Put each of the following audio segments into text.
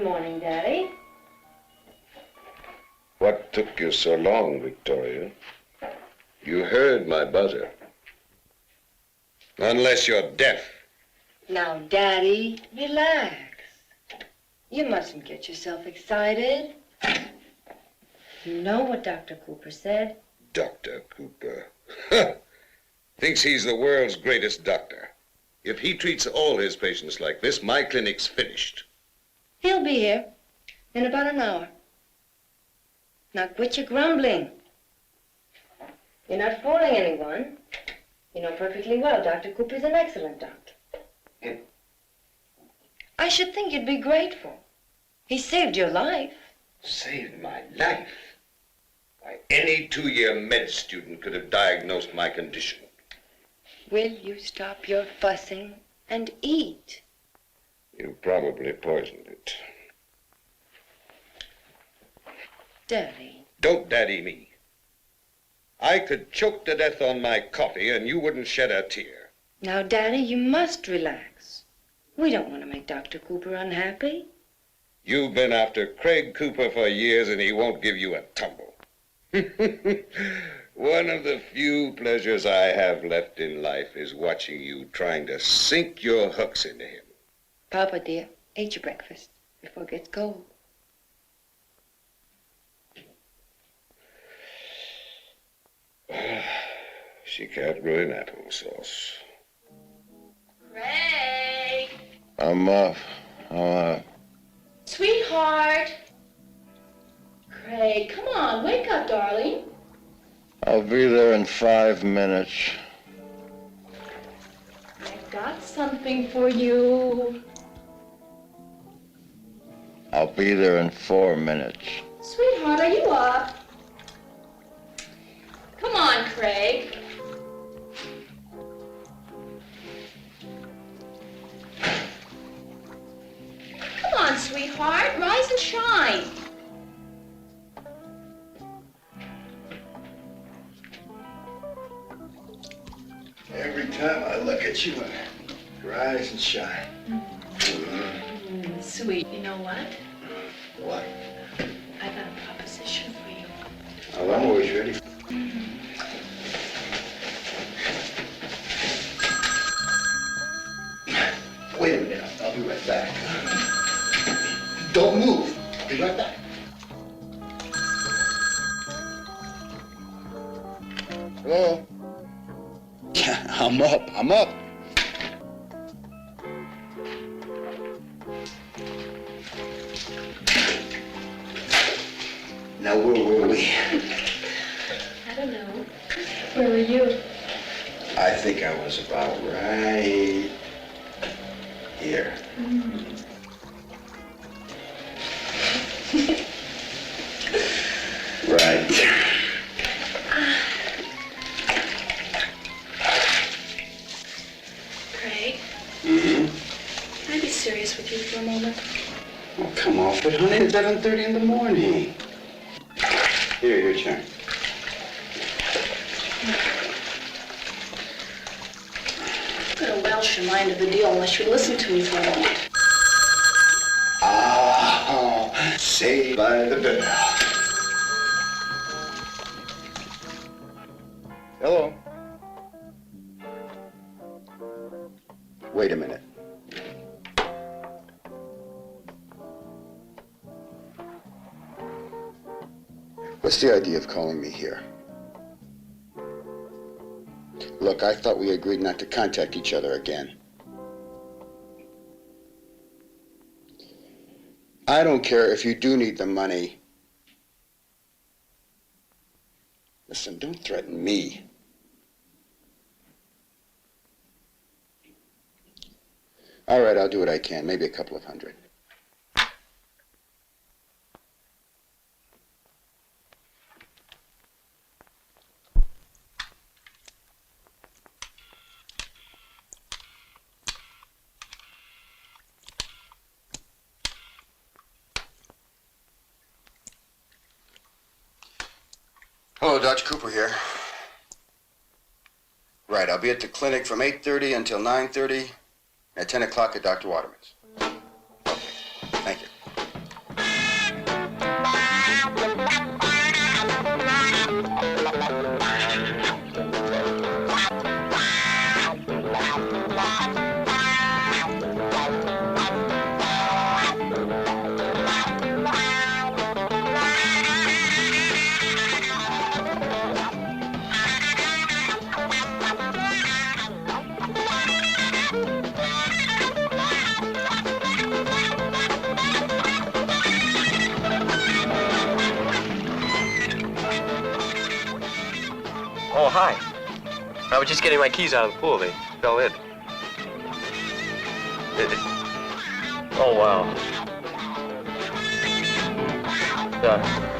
morning, Daddy. What took you so long, Victoria? You heard my buzzer. Unless you're deaf. Now, Daddy, relax. You mustn't get yourself excited. You know what Dr. Cooper said? Dr. Cooper. Thinks he's the world's greatest doctor. If he treats all his patients like this, my clinic's finished. He'll be here in about an hour. Now quit your grumbling. You're not fooling anyone. You know perfectly well Dr. Cooper's an excellent doctor. I should think you'd be grateful. He saved your life. Saved my life? Why, any 2-year med student could have diagnosed my condition. Will you stop your fussing and eat? You probably poisoned it. Daddy. Don't daddy me. I could choke to death on my coffee and you wouldn't shed a tear. Now, Daddy, you must relax. We don't want to make Dr. Cooper unhappy. You've been after Craig Cooper for years and he won't give you a tumble. One of the few pleasures I have left in life is watching you trying to sink your hooks into him. Papa, dear, eat your breakfast before it gets cold. She can't ruin applesauce. Craig! I'm off. Sweetheart! Craig, come on, wake up, darling. I'll be there in 5 minutes. I've got something for you. I'll be there in 4 minutes. Sweetheart, are you up? Come on, Craig. Come on, sweetheart, rise and shine. Every time I look at you, I rise and shine. Sweet, you know what? What? I got a proposition for you. Oh, I'm always ready. Wait a minute, I'll be right back. Don't move. I'll be right back. Hello? I'm up. Now, where were we? I don't know. Where were you? I think I was about right here. Right. Craig? Can I be serious with you for a moment? Oh, come off it, honey. It's 11:30 in the morning. Here, your turn. I'm gonna welsh your mind of the deal unless you listen to me for a moment. Ah, saved by the bell. Hello? Wait a minute. What's the idea of calling me here? Look, I thought we agreed not to contact each other again. I don't care if you do need the money. Listen, don't threaten me. All right, I'll do what I can, maybe a couple of hundred. Hello, Dr. Cooper here. Right, I'll be at the clinic from 8:30 until 9:30, at 10 o'clock at Dr. Waterman's. Thank you. Oh, hi. I was just getting my keys out of the pool. They fell in. Oh, wow. Yeah.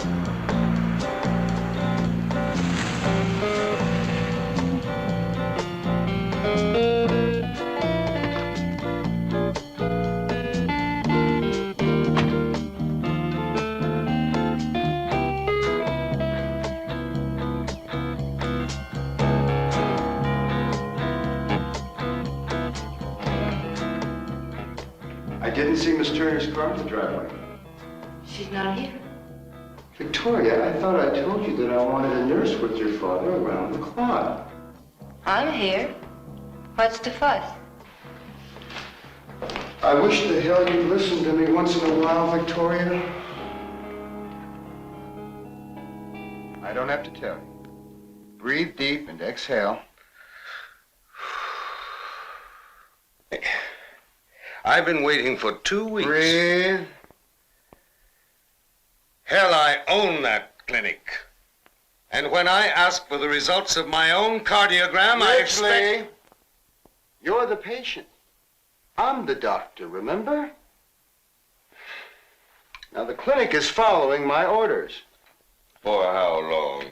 I didn't see Miss Turner's car in the driveway. She's not here. Victoria, I thought I told you that I wanted a nurse with your father around the clock. I'm here. What's the fuss? I wish the hell you'd listen to me once in a while, Victoria. I don't have to tell you. Breathe deep and exhale. I've been waiting for 2 weeks. Breathe. Hell, I own that clinic. And when I ask for the results of my own cardiogram, I expect... Ridgely, you're the patient. I'm the doctor, remember? Now, the clinic is following my orders. For how long?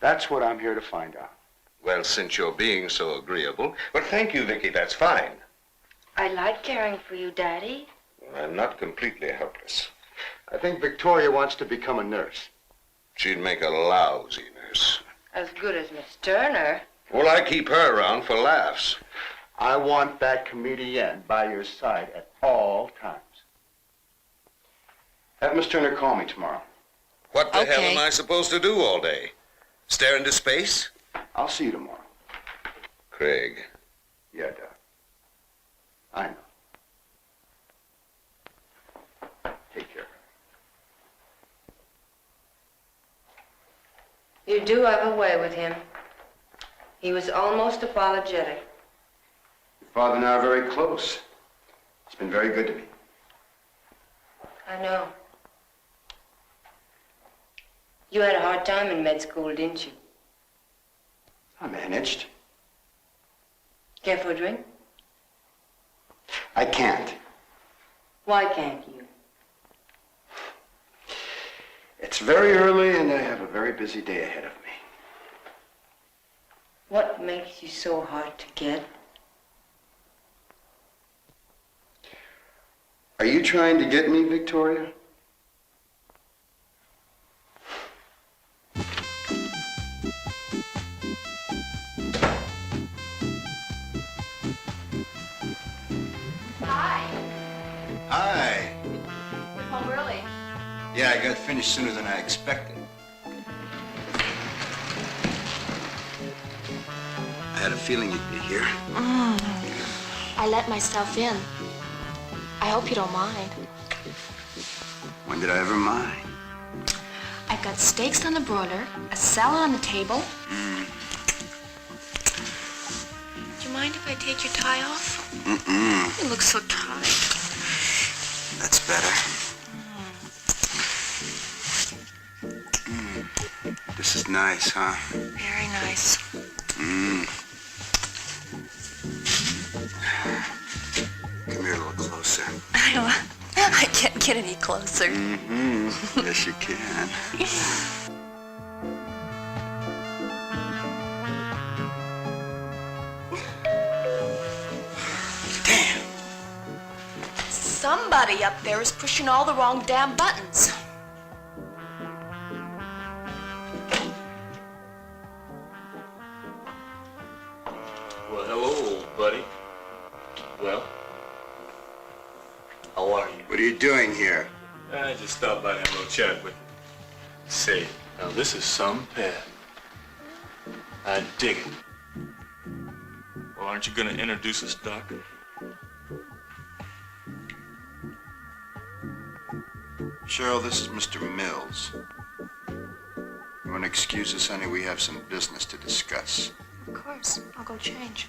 That's what I'm here to find out. Well, since you're being so agreeable... But thank you, Vicki, that's fine. I like caring for you, Daddy. I'm not completely helpless. I think Victoria wants to become a nurse. She'd make a lousy nurse. As good as Miss Turner. Well, I keep her around for laughs. I want that comedienne by your side at all times. Have Miss Turner call me tomorrow. What the hell am I supposed to do all day? Stare into space? I'll see you tomorrow. Craig. Yeah, Doc. I know. Take care. You do have a way with him. He was almost apologetic. Your father and I are very close. He's been very good to me. I know. You had a hard time in med school, didn't you? I managed. Care for a drink? I can't. Why can't you? It's very early and I have a very busy day ahead of me. What makes you so hard to get? Are you trying to get me, Victoria? Hi. You're home early. Yeah, I got finished sooner than I expected. I had a feeling you'd be here. I let myself in. I hope you don't mind. When did I ever mind? I've got steaks on the broiler, a salad on the table. Do you mind if I take your tie off? Mm-mm. It looks so tight. That's better. This is nice, huh? Very nice. Come here a little closer. I can't get any closer. Yes, you can. Damn. Somebody up there is pushing all the wrong damn buttons. Well, hello, old buddy. Well, how are you? What are you doing here? I just stopped by to have a little chat with you. Say, now this is some pad. I dig it. Well, aren't you gonna introduce us, Doc? Cheryl, this is Mr. Mills. You want to excuse us, honey? We have some business to discuss. Of course. I'll go change.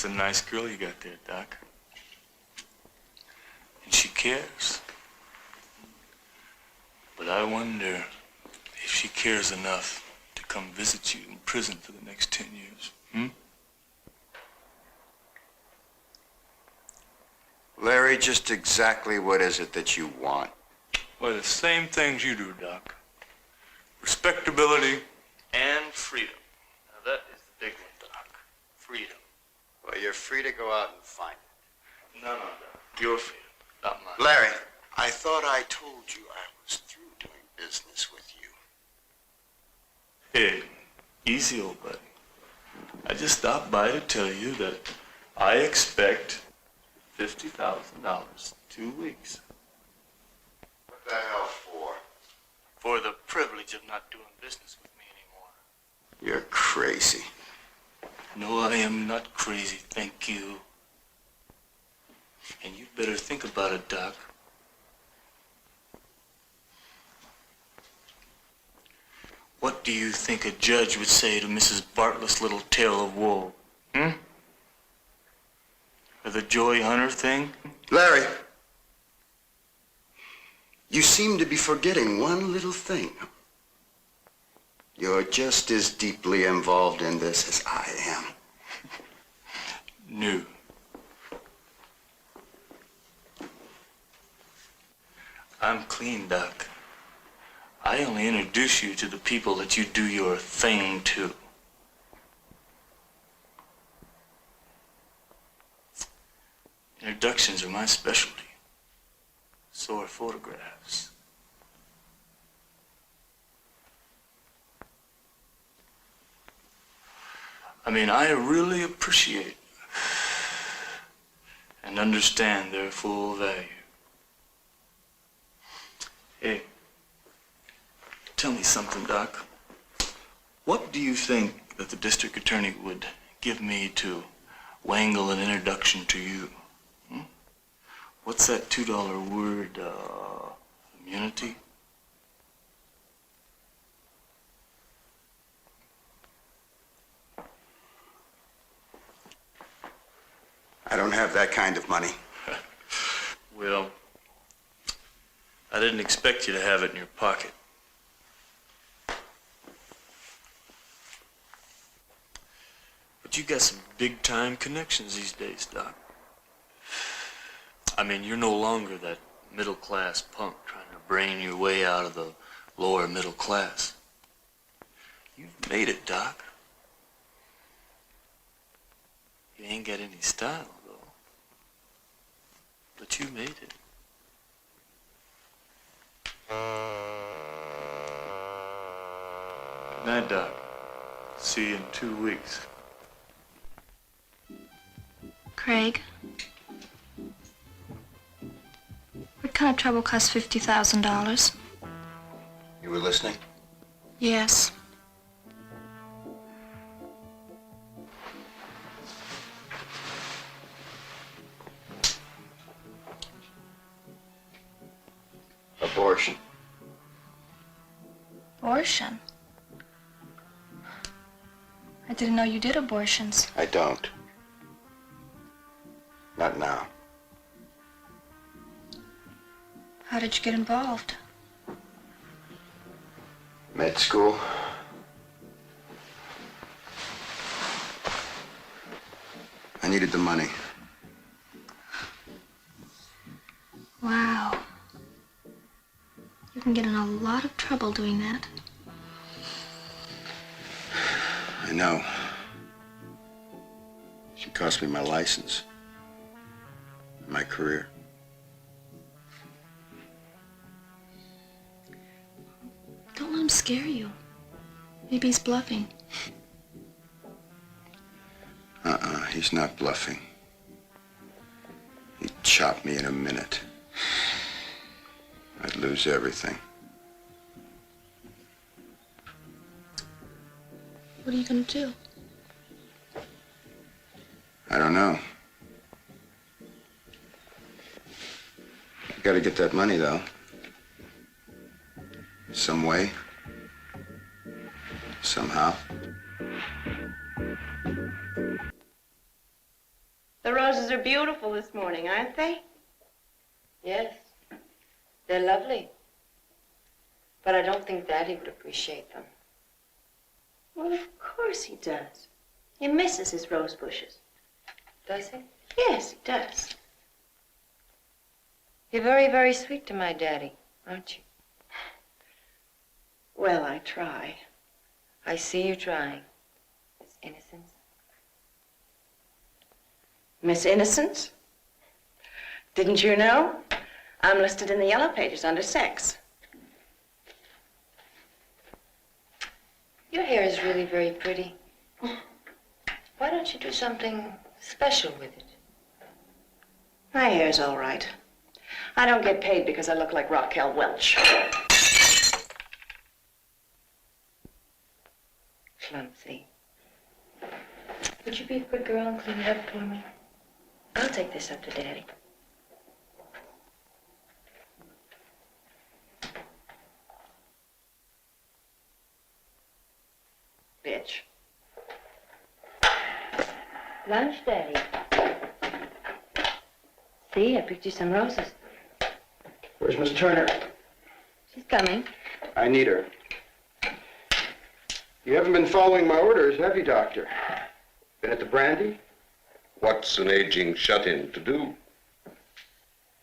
That's a nice girl you got there, Doc. And she cares. But I wonder if she cares enough to come visit you in prison for the next 10 years. Larry, just exactly what is it that you want? Well, the same things you do, Doc. Respectability and freedom. Now that is the big one, Doc. Freedom. Well, you're free to go out and find it. No, Doc. Your freedom, not mine. Larry, I thought I told you I was through doing business with you. Hey, easy, old buddy. I just stopped by to tell you that I expect $50,000 2 weeks. What the hell for? For the privilege of not doing business with me anymore. You're crazy. No, I am not crazy, thank you. And you'd better think about it, Doc. What do you think a judge would say to Mrs. Bartlett's little tale of woe? Or the Joy Hunter thing? Larry, you seem to be forgetting one little thing. You're just as deeply involved in this as I am. No. I'm clean, Doc. I only introduce you to the people that you do your thing to. Introductions are my specialty. So are photographs. I mean, I really appreciate and understand their full value. Hey, tell me something, Doc. What do you think that the district attorney would give me to wangle an introduction to you? What's that $2 word, immunity? I don't have that kind of money. Well, I didn't expect you to have it in your pocket. But you got some big-time connections these days, Doc. I mean, you're no longer that middle-class punk trying to brain your way out of the lower middle class. You've made it, Doc. You ain't got any style, though. But you made it. Good night, Doc. See you in 2 weeks. Craig, what kind of trouble costs $50,000? You were listening? Yes. Abortion. Abortion? I didn't know you did abortions. I don't. Not now. How did you get involved? Med school. I needed the money. Wow. You can get in a lot of trouble doing that. I know. She cost me my license. My career. Don't let him scare you. Maybe he's bluffing. He's not bluffing. He'd chop me in a minute. I'd lose everything. What are you gonna do? I don't know. I gotta get that money, though. Some way. Somehow. The roses are beautiful this morning, aren't they? Yes, they're lovely. But I don't think Daddy would appreciate them. Well, of course he does. He misses his rose bushes. Does he? Yes, he does. You're very, very sweet to my Daddy, aren't you? Well, I try. I see you trying. Miss Innocence. Miss Innocence? Didn't you know? I'm listed in the yellow pages under sex. Your hair is really very pretty. Why don't you do something special with it? My hair's all right. I don't get paid because I look like Raquel Welch. Clumsy. Would you be a good girl and clean it up for me? I'll take this up to Daddy. Bitch. Lunch, Daddy. See, I picked you some roses. Where's Miss Turner? She's coming. I need her. You haven't been following my orders, have you, Doctor? Been at the brandy? What's an aging shut-in to do?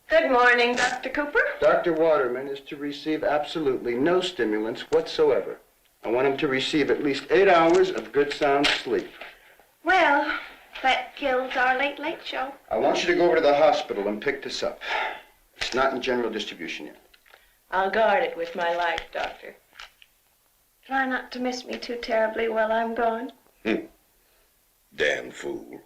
Good morning, Dr. Cooper. Dr. Waterman is to receive absolutely no stimulants whatsoever. I want him to receive at least 8 hours of good sound sleep. Well, that kills our late show. I want you to go over to the hospital and pick this up. It's not in general distribution yet. I'll guard it with my life, Doctor. Try not to miss me too terribly while I'm gone. Damn fool.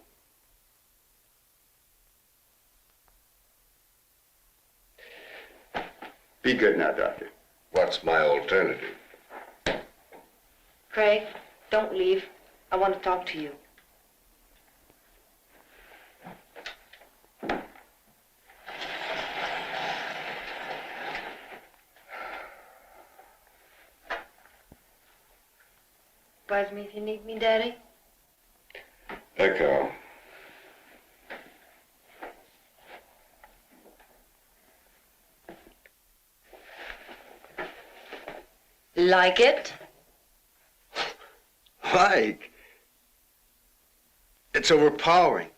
Be good now, Doctor. What's my alternative? Craig, don't leave. I want to talk to you. Buzz me if you need me, Daddy. Echo. Like it? Like? It's overpowering.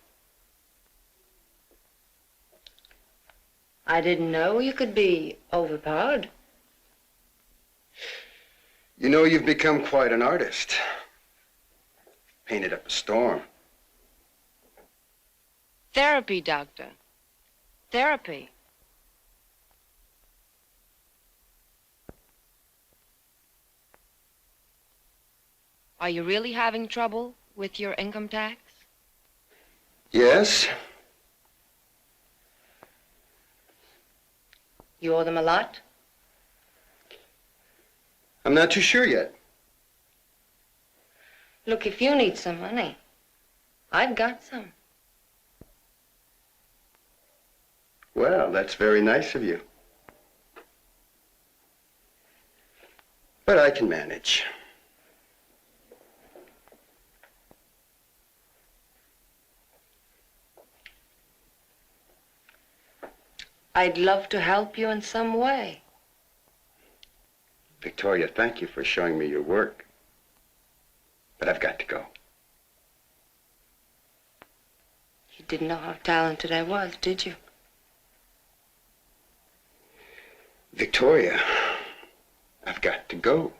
I didn't know you could be overpowered. You know, you've become quite an artist. Painted up a storm. Therapy, Doctor. Therapy. Are you really having trouble with your income tax? Yes? You owe them a lot? I'm not too sure yet. Look, if you need some money, I've got some. Well, that's very nice of you. But I can manage. I'd love to help you in some way. Victoria, thank you for showing me your work. But I've got to go. You didn't know how talented I was, did you? Victoria, I've got to go.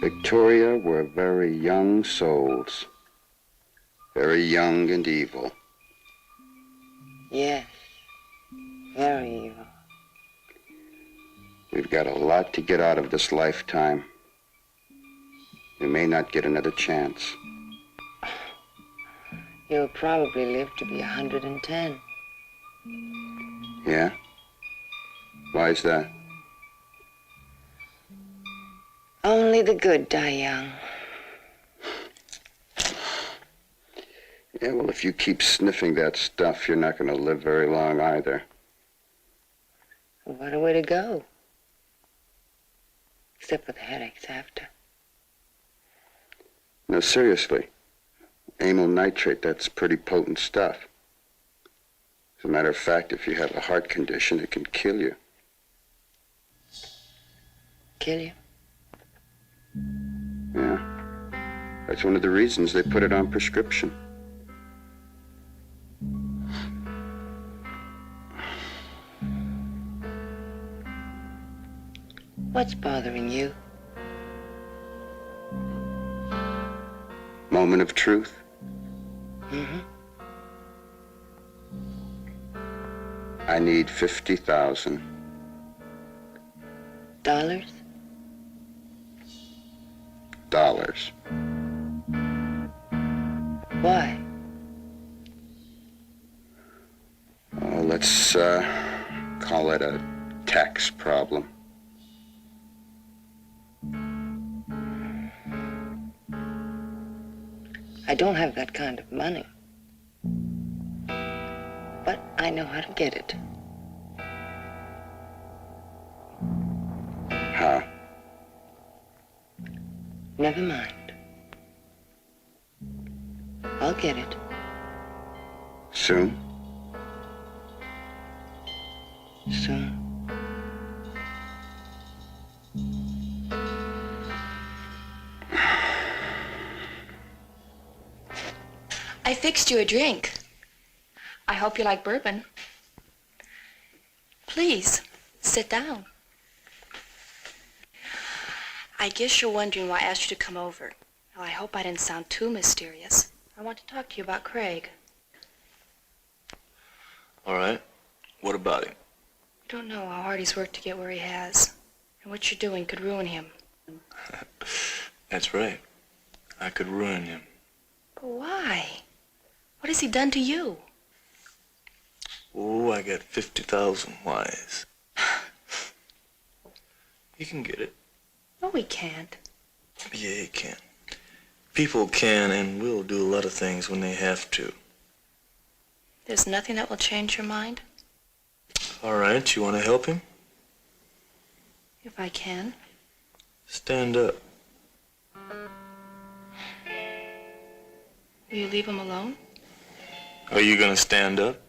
Victoria were very young souls. Very young and evil. Yes. Very evil. We've got a lot to get out of this lifetime. We may not get another chance. You'll probably live to be 110. Yeah? Why is that? Only the good die young. Yeah, well, if you keep sniffing that stuff, you're not going to live very long either. What a way to go. Except for the headaches after. No, seriously. Amyl nitrate, that's pretty potent stuff. As a matter of fact, if you have a heart condition, it can kill you. Kill you? Yeah. That's one of the reasons they put it on prescription. What's bothering you? Moment of truth. Mm-hmm. I need 50,000. Dollars? Dollars. Why? Oh, let's call it a tax problem. I don't have that kind of money. But I know how to get it. How? Never mind. I'll get it. Soon? Soon. I fixed you a drink. I hope you like bourbon. Please, sit down. I guess you're wondering why I asked you to come over. Well, I hope I didn't sound too mysterious. I want to talk to you about Craig. All right. What about him? You don't know how hard he's worked to get where he has. And what you're doing could ruin him. That's right. I could ruin him. But why? What has he done to you? Oh, I got 50,000 whys. You can get it. No, he can't. Yeah, he can. People can and will do a lot of things when they have to. There's nothing that will change your mind? All right, you want to help him? If I can. Stand up. Will you leave him alone? Are you going to stand up?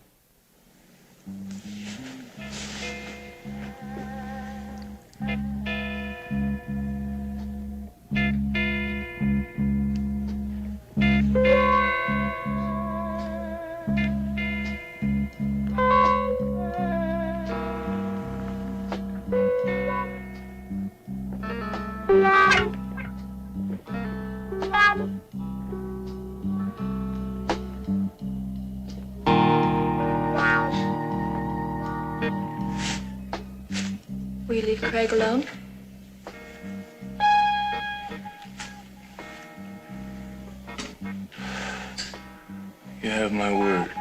Will you leave Craig alone? You have my word.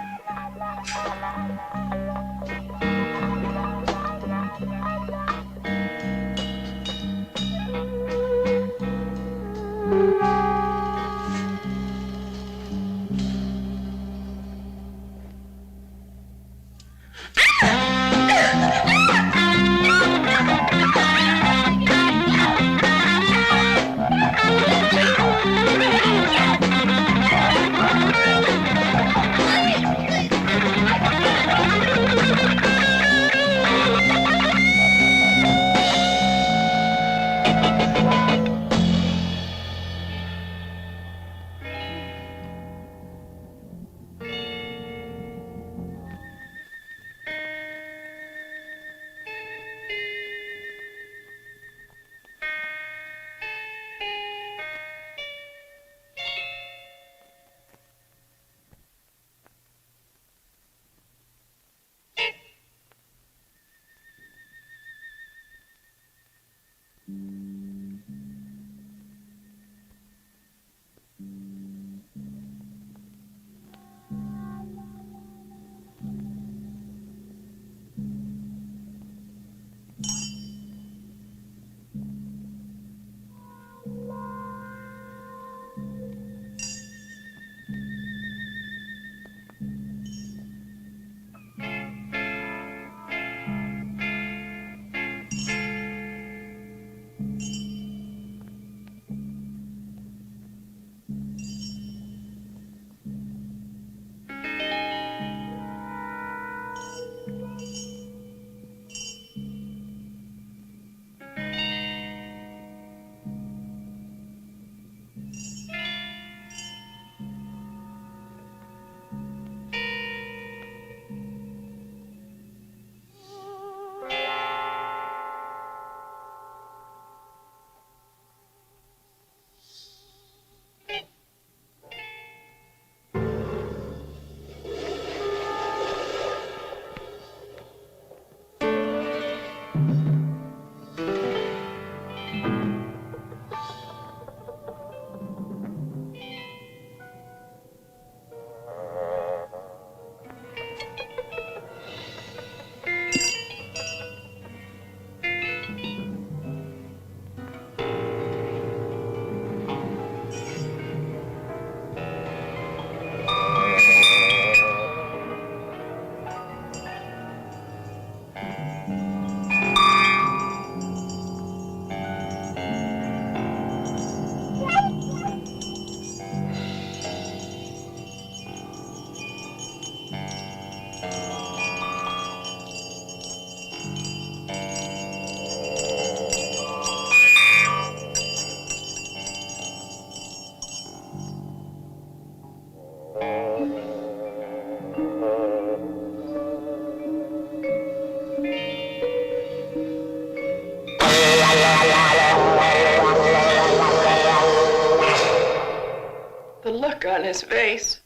on his face.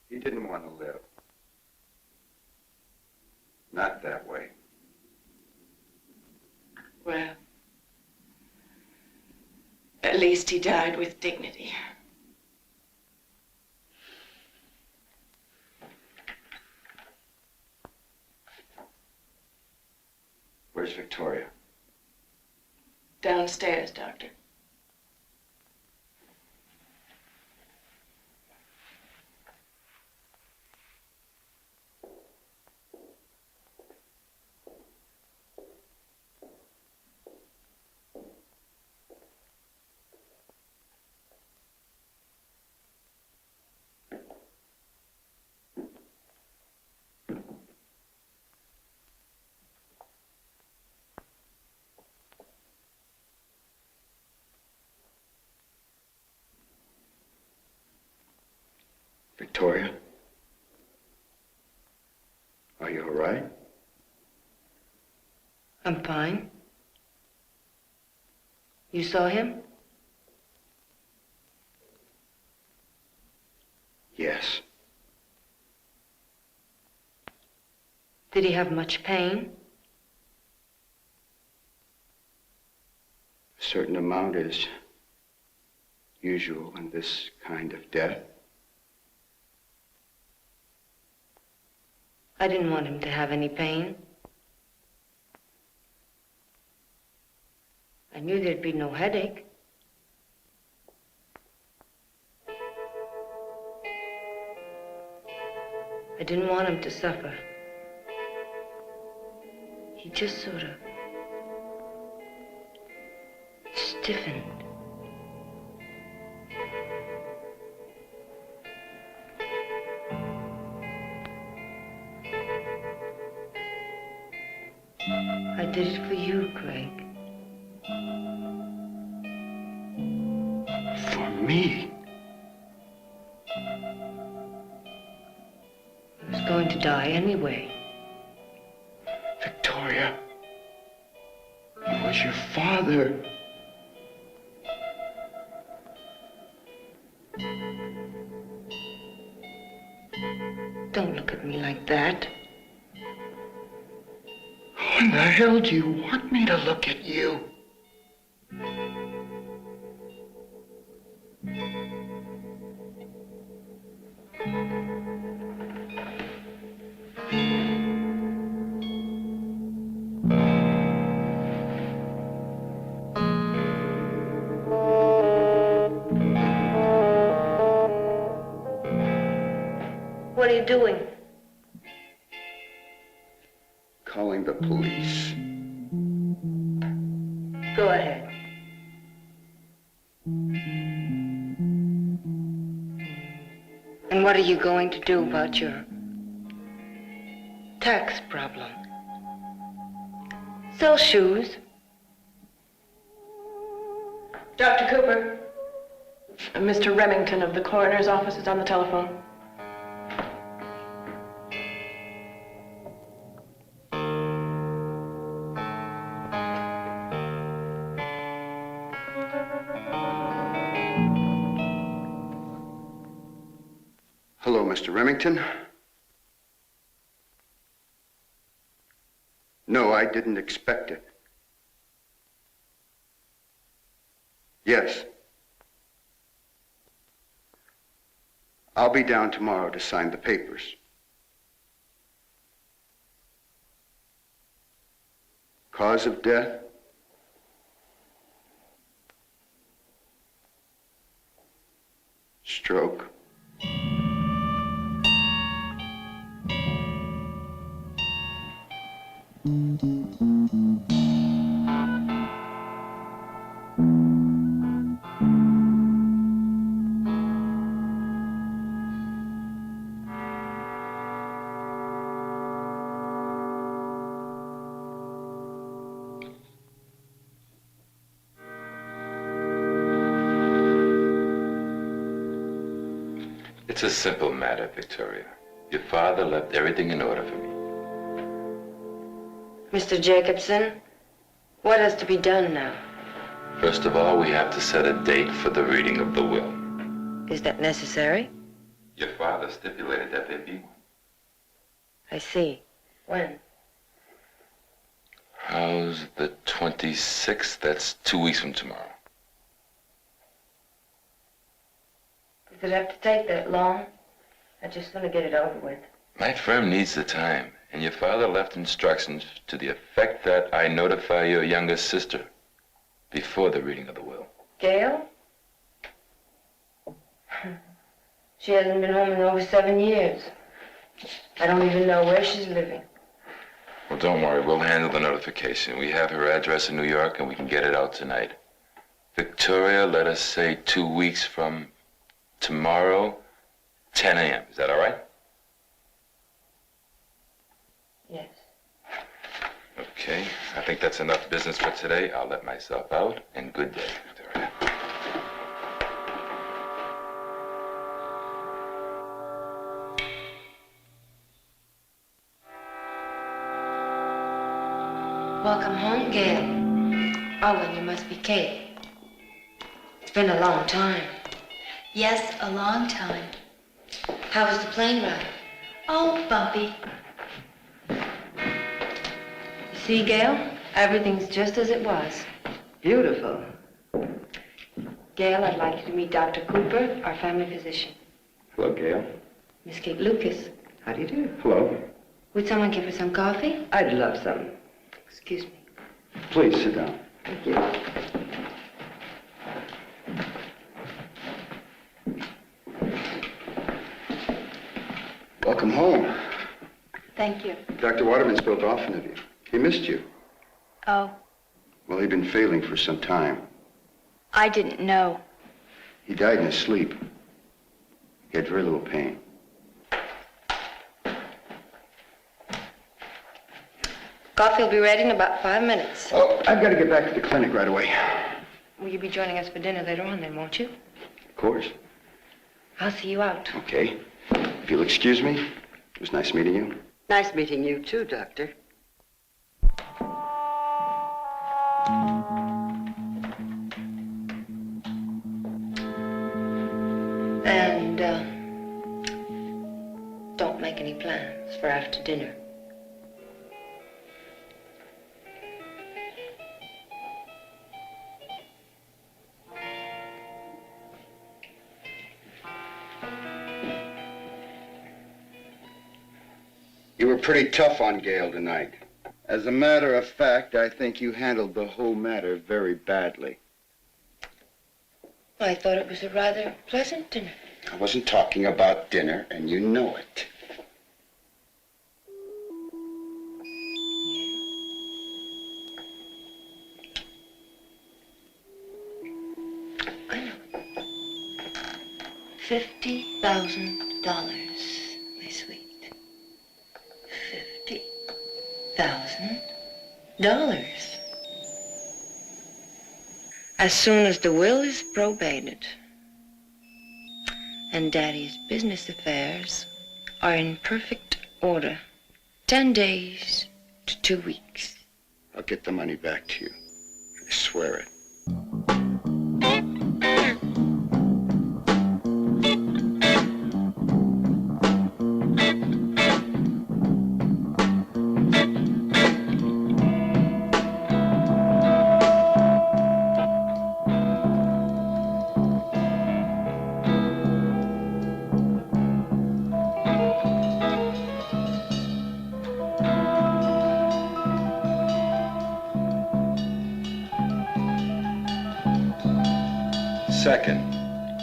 He didn't want to live. Not that way. Well, at least he died with dignity. Where's Victoria? Downstairs, Doctor. Victoria? Are you all right? I'm fine. You saw him? Yes. Did he have much pain? A certain amount is usual in this kind of death. I didn't want him to have any pain. I knew there'd be no headache. I didn't want him to suffer. He just sort of stiffened. I did it for you, Craig. For me? I was going to die anyway. Victoria, it was your father. Don't look at me like that. How in the hell do you want me to look at you? What are you doing? Calling the police. Go ahead. And what are you going to do about your tax problem? Sell shoes. Dr. Cooper, Mr. Remington of the coroner's office is on the telephone. Hello, Mr. Remington. No, I didn't expect it. Yes. I'll be down tomorrow to sign the papers. Cause of death? Stroke. It's a simple matter, Victoria. Your father left everything in order for me. Mr. Jacobson, what has to be done now? First of all, we have to set a date for the reading of the will. Is that necessary? Your father stipulated that there be one. I see. When? How's the 26th? That's 2 weeks from tomorrow. Does it have to take that long? I just want to get it over with. My firm needs the time, and your father left instructions to the effect that I notify your younger sister before the reading of the will. Gail? She hasn't been home in over 7 years. I don't even know where she's living. Well, don't worry. We'll handle the notification. We have her address in New York, and we can get it out tonight. Victoria, let us say 2 weeks from tomorrow, 10 a.m. Is that all right? Yes. Okay. I think that's enough business for today. I'll let myself out, and good day, Victoria. Welcome home, Gail. Oh, and you must be Kate. It's been a long time. Yes, a long time. How was the plane ride? Oh, bumpy. You see, Gail? Everything's just as it was. Beautiful. Gail, I'd like you to meet Dr. Cooper, our family physician. Hello, Gail. Miss Kate Lucas. How do you do? Hello. Would someone give her some coffee? I'd love some. Excuse me. Please sit down. Thank you. Welcome home. Thank you. Dr. Waterman spoke often of you. He missed you. Oh, Well, he'd been failing for some time. I didn't know. He died in his sleep. He had very little pain. Coffee will be ready in about 5 minutes. Oh, I've got to get back to the clinic right away. Will you be joining us for dinner later on then, won't you? Of course. I'll see you out. Okay. If you'll excuse me, it was nice meeting you. Nice meeting you too, Doctor. And, don't make any plans for after dinner. You were pretty tough on Gail tonight. As a matter of fact, I think you handled the whole matter very badly. I thought it was a rather pleasant dinner. I wasn't talking about dinner, and you know it. I know. $50,000, my sweet. $50,000. As soon as the will is probated and Daddy's business affairs are in perfect order, 10 days to 2 weeks. I'll get the money back to you. I swear it. Second,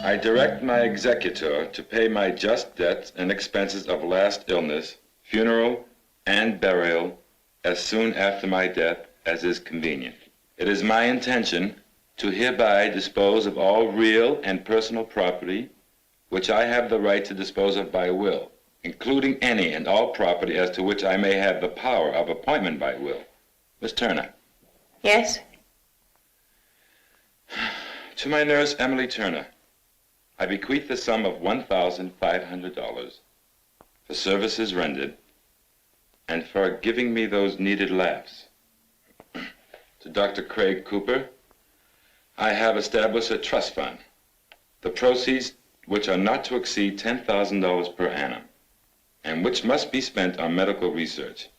I direct my executor to pay my just debts and expenses of last illness, funeral, and burial as soon after my death as is convenient. It is my intention to hereby dispose of all real and personal property which I have the right to dispose of by will, including any and all property as to which I may have the power of appointment by will. Miss Turner. Yes? To my nurse, Emily Turner, I bequeath the sum of $1,500 for services rendered and for giving me those needed laughs. To Dr. Craig Cooper, I have established a trust fund. The proceeds which are not to exceed $10,000 per annum, and which must be spent on medical research.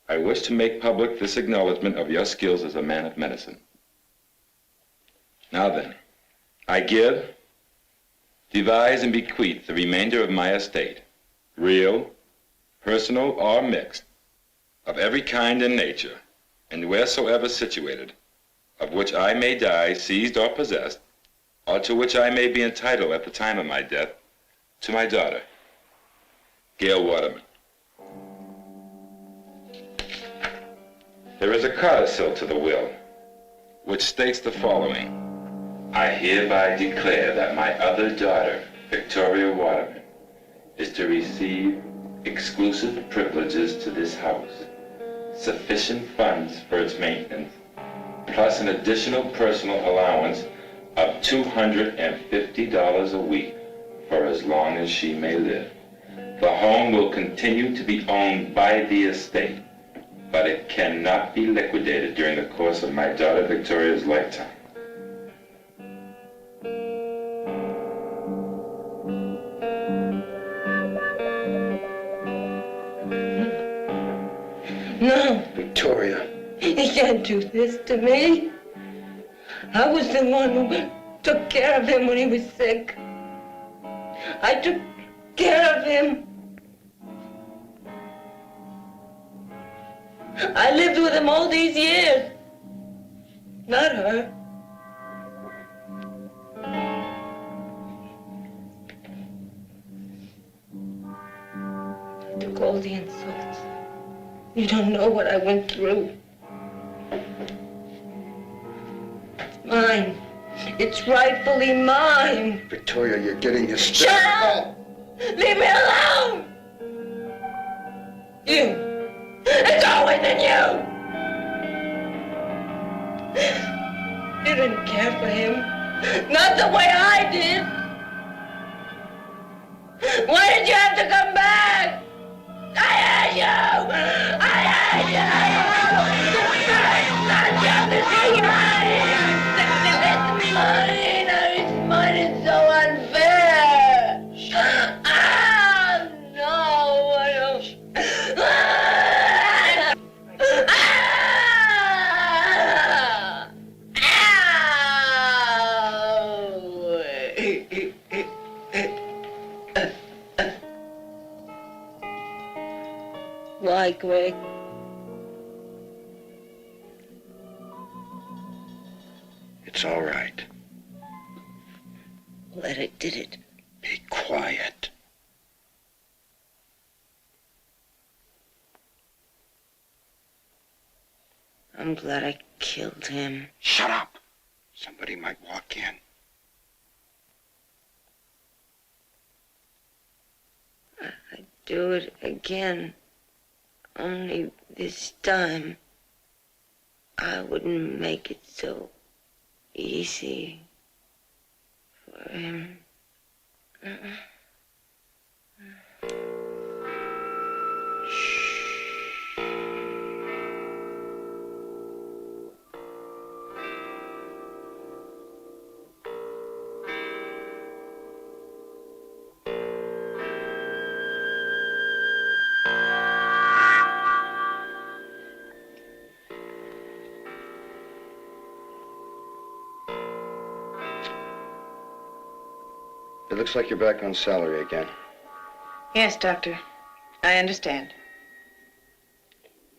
I wish to make public this acknowledgement of your skills as a man of medicine. Now then, I give, devise, and bequeath the remainder of my estate, real, personal, or mixed, of every kind and nature, and wheresoever situated, of which I may die seized or possessed, or to which I may be entitled at the time of my death, to my daughter, Gail Waterman. There is a codicil to the will, which states the following. I hereby declare that my other daughter, Victoria Waterman, is to receive exclusive privileges to this house, sufficient funds for its maintenance, plus an additional personal allowance of $250 a week for as long as she may live. The home will continue to be owned by the estate, but it cannot be liquidated during the course of my daughter Victoria's lifetime. No, Victoria. you can't do this to me. I was the one who took care of him when he was sick. I took care of him. I lived with him all these years. Not her. I took all the insults. You don't know what I went through. It's mine. It's rightfully mine. Victoria, you're getting hysterical. Shut up! Leave me alone! You. It's always in you! You didn't care for him. Not the way I did. Why did you have to come back? I hate you! I hate you! It's mine! It's so unfair! Ah, no! I don't... Why, Greg? It's all right. Glad I did it. Be quiet. I'm glad I killed him. Shut up. Somebody might walk in. I'd do it again. Only this time, I wouldn't make it so easy for him. It looks like you're back on salary again. Yes, Doctor. I understand.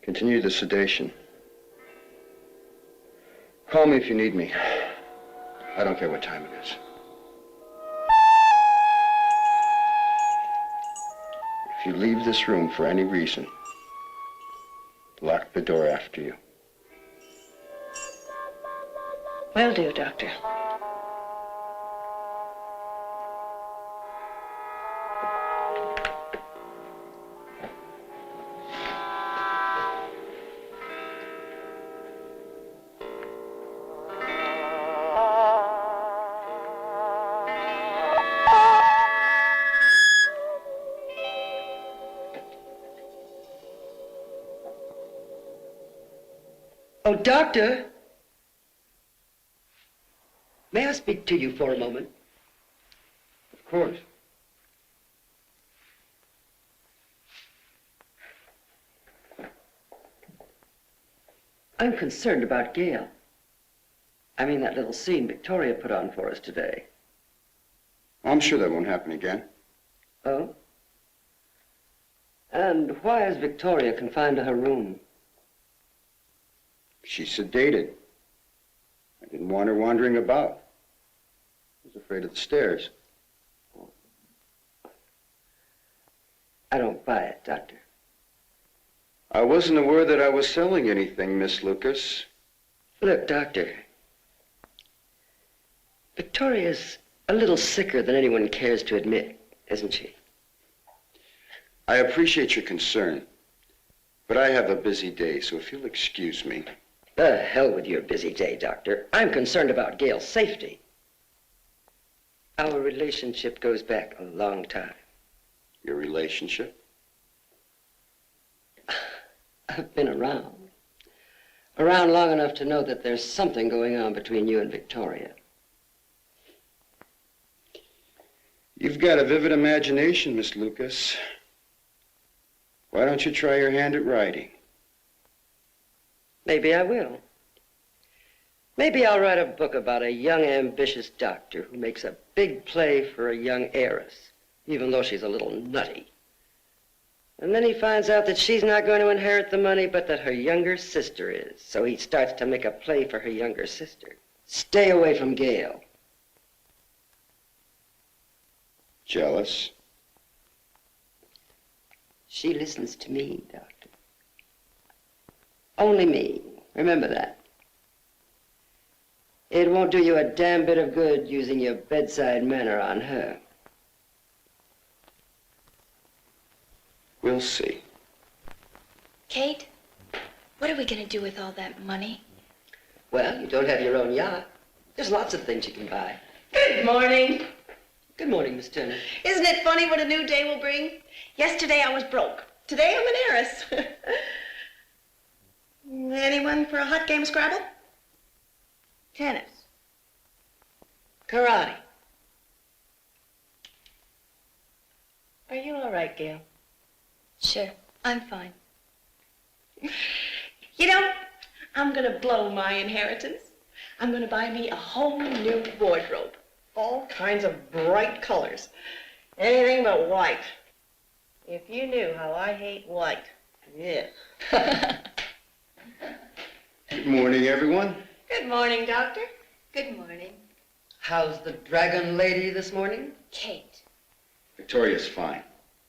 Continue the sedation. Call me if you need me. I don't care what time it is. If you leave this room for any reason, lock the door after you. Will do, Doctor. Oh, Doctor. May I speak to you for a moment? Of course. I'm concerned about Gail. I mean that little scene Victoria put on for us today. I'm sure that won't happen again. Oh? And why is Victoria confined to her room? She's sedated. I didn't want her wandering about. I was afraid of the stairs. I don't buy it, Doctor. I wasn't aware that I was selling anything, Miss Lucas. Look, Doctor. Victoria's a little sicker than anyone cares to admit, isn't she? I appreciate your concern, but I have a busy day, so if you'll excuse me. The hell with your busy day, Doctor. I'm concerned about Gail's safety. Our relationship goes back a long time. Your relationship? I've been around. Around long enough to know that there's something going on between you and Victoria. You've got a vivid imagination, Miss Lucas. Why don't you try your hand at writing? Maybe I will. Maybe I'll write a book about a young, ambitious doctor who makes a big play for a young heiress, even though she's a little nutty. And then he finds out that she's not going to inherit the money, but that her younger sister is. So he starts to make a play for her younger sister. Stay away from Gail. Jealous? She listens to me, Doctor. Only me. Remember that. It won't do you a damn bit of good using your bedside manner on her. We'll see. Kate, what are we going to do with all that money? Well, you don't have your own yacht. There's lots of things you can buy. Good morning. Good morning, Miss Turner. Isn't it funny what a new day will bring? Yesterday I was broke. Today I'm an heiress. Anyone for a hot game of Scrabble? Tennis. Karate. Are you all right, Gail? Sure, I'm fine. You know, I'm gonna blow my inheritance. I'm gonna buy me a whole new wardrobe. All kinds of bright colors. Anything but white. If you knew how I hate white. Yeah. Good morning, everyone. Good morning, Doctor. Good morning. How's the dragon lady this morning? Kate. Victoria's fine.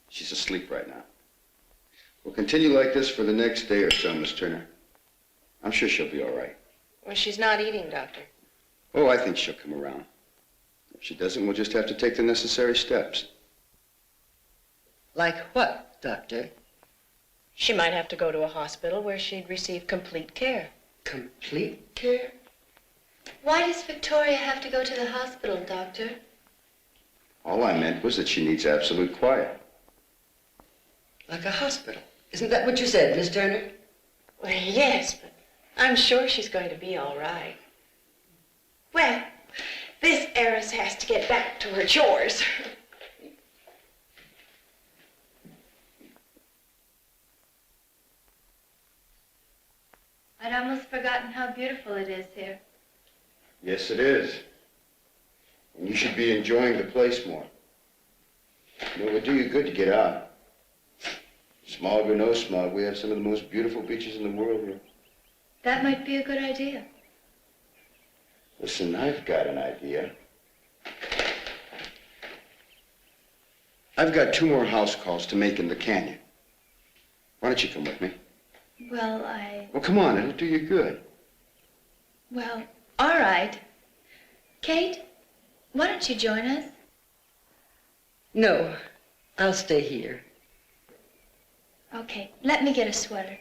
She's asleep right now. We'll continue like this for the next day or so, Miss Turner. I'm sure she'll be all right. Well, she's not eating, Doctor. Oh, I think she'll come around. If she doesn't, we'll just have to take the necessary steps. Like what, Doctor? She might have to go to a hospital where she'd receive complete care. Complete care? Why does Victoria have to go to the hospital, Doctor? All I meant was that she needs absolute quiet. Like a hospital. Isn't that what you said, Miss Turner? Well, yes, but I'm sure she's going to be all right. Well, this heiress has to get back to her chores. I'd almost forgotten how beautiful it is here. Yes, it is. And you should be enjoying the place more. You know, it would do you good to get out. Smog or no smog, we have some of the most beautiful beaches in the world here. That might be a good idea. Listen, I've got an idea. I've got 2 more house calls to make in the canyon. Why don't you come with me? Well, Well, come on, it'll do you good. Well, all right. Kate, why don't you join us? No, I'll stay here. Okay, let me get a sweater.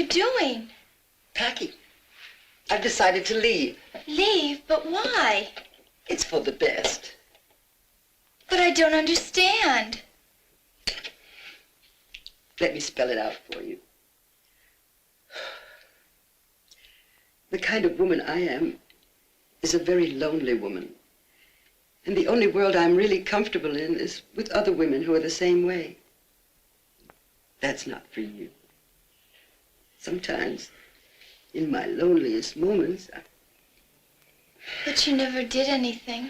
doing? Packing. I've decided to leave. Leave? But why? It's for the best. But I don't understand. Let me spell it out for you. The kind of woman I am is a very lonely woman. And the only world I'm really comfortable in is with other women who are the same way. That's not for you. Sometimes, in my loneliest moments, But you never did anything.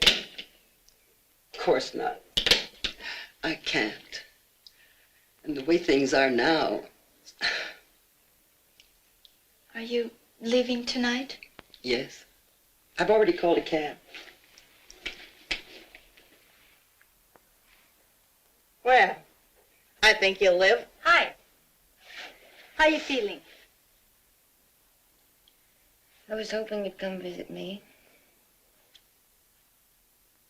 Of course not. I can't. And the way things are now... Are you leaving tonight? Yes. I've already called a cab. Well, I think you'll live. Hi. How you feeling? I was hoping you'd come visit me.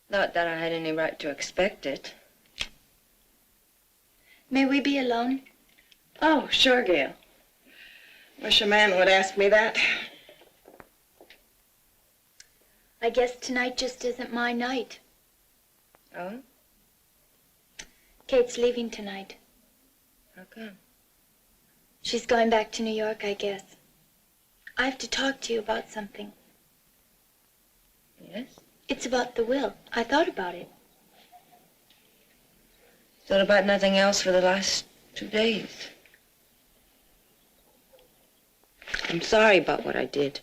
Not that I had any right to expect it. May we be alone? Oh, sure, Gail. Wish a man would ask me that. I guess tonight just isn't my night. Oh? Kate's leaving tonight. How come? She's going back to New York, I guess. I have to talk to you about something. Yes? It's about the will. I thought about it. Thought about nothing else for the last 2 days. I'm sorry about what I did.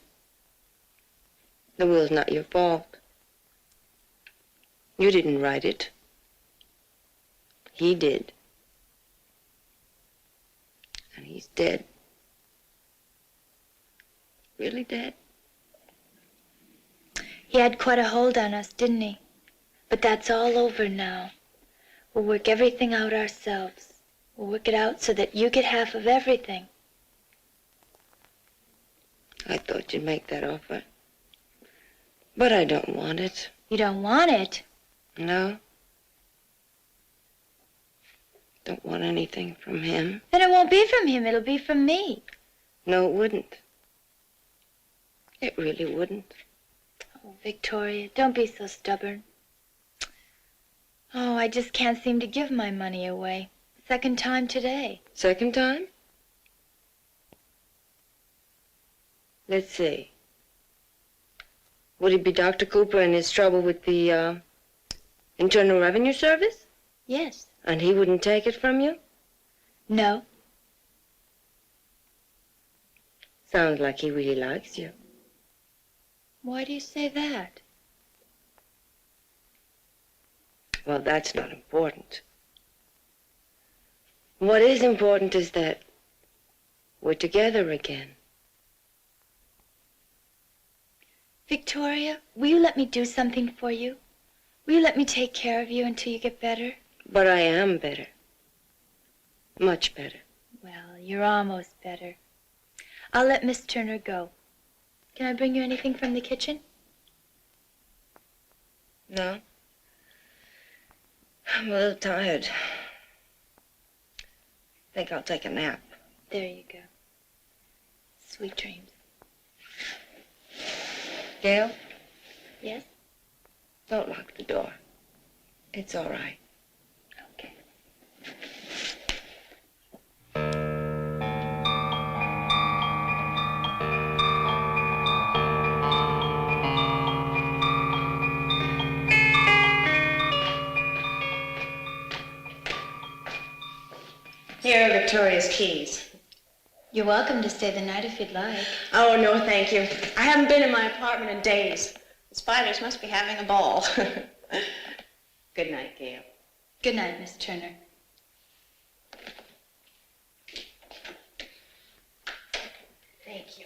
The will's not your fault. You didn't write it. He did. And he's dead. Really dead? He had quite a hold on us, didn't he? But that's all over now. We'll work everything out ourselves. We'll work it out so that you get half of everything. I thought you'd make that offer. But I don't want it. You don't want it? No. Don't want anything from him. Then it won't be from him. It'll be from me. No, it wouldn't. It really wouldn't. Oh, Victoria, don't be so stubborn. Oh, I just can't seem to give my money away. Second time today. Second time? Let's see. Would it be Dr. Cooper and his trouble with the, Internal Revenue Service? Yes. And he wouldn't take it from you? No. Sounds like he really likes you. Why do you say that? Well, that's not important. What is important is that we're together again. Victoria, will you let me do something for you? Will you let me take care of you until you get better? But I am better. Much better. Well, you're almost better. I'll let Miss Turner go. Can I bring you anything from the kitchen? No. I'm a little tired. Think I'll take a nap. There you go. Sweet dreams. Gail, Yes? don't lock the door. It's all right. Okay. Here are Victoria's keys. You're welcome to stay the night if you'd like. Oh, no, thank you. I haven't been in my apartment in days. The spiders must be having a ball. Good night, Gail. Good night, Miss Turner. Thank you.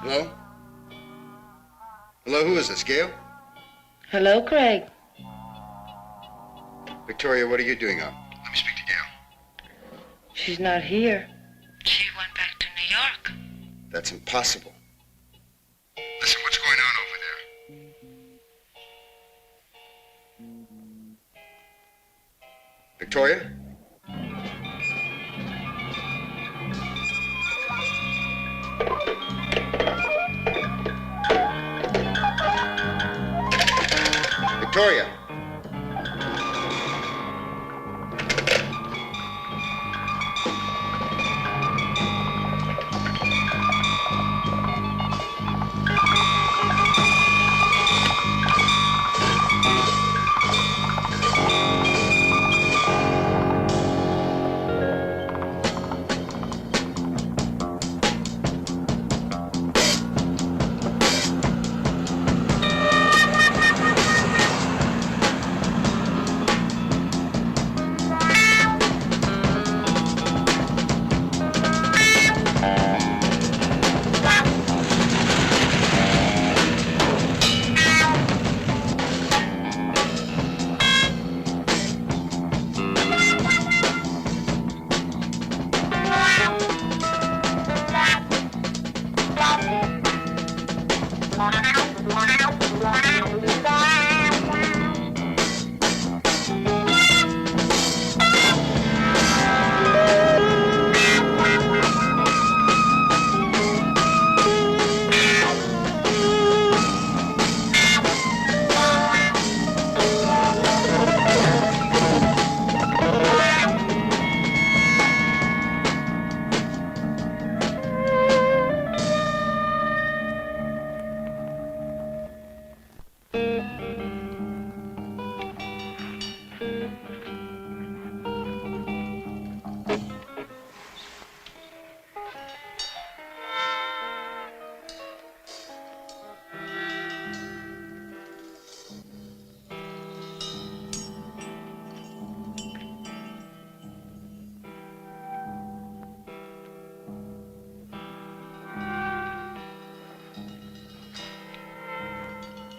Hello? Hello, who is this, Gail? Hello, Craig. Victoria, what are you doing up? Let me speak to Gail. She's not here. She went back to New York. That's impossible. Listen, what's going on over there? Victoria? Victoria!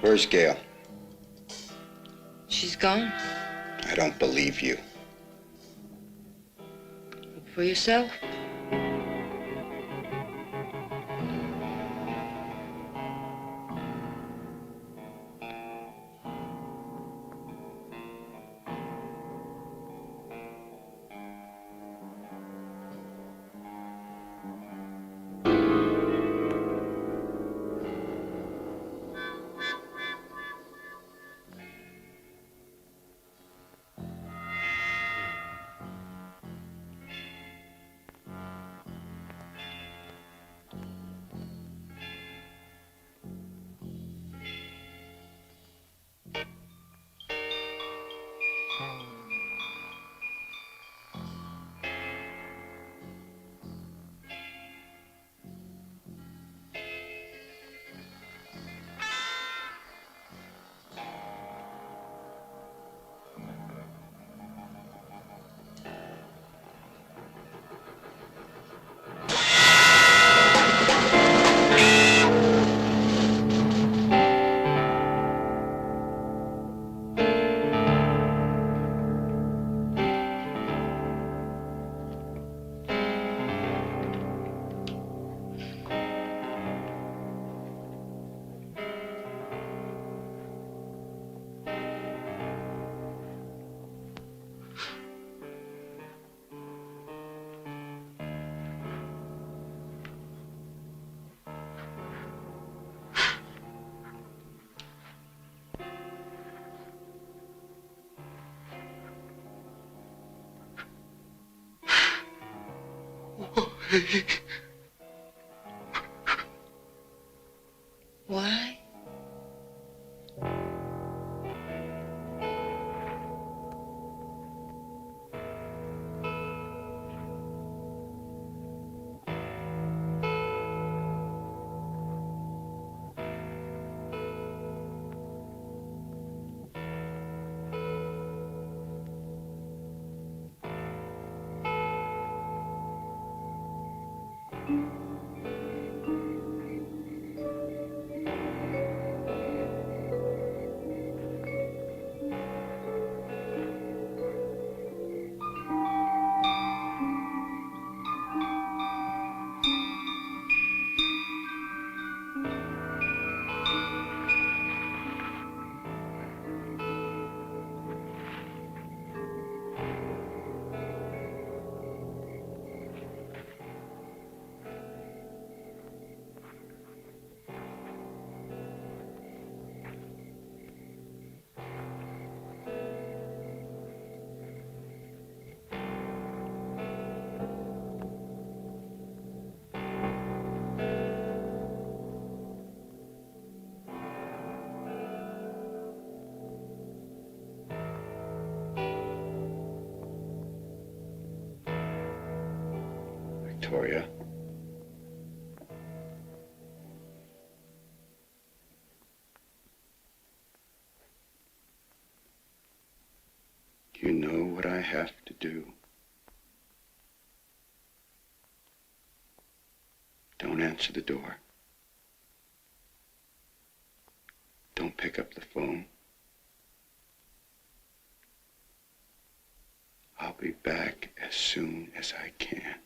Where's Gail? She's gone. I don't believe you. Look for yourself. Why? Victoria. You know what I have to do. Don't answer the door. Don't pick up the phone. I'll be back as soon as I can.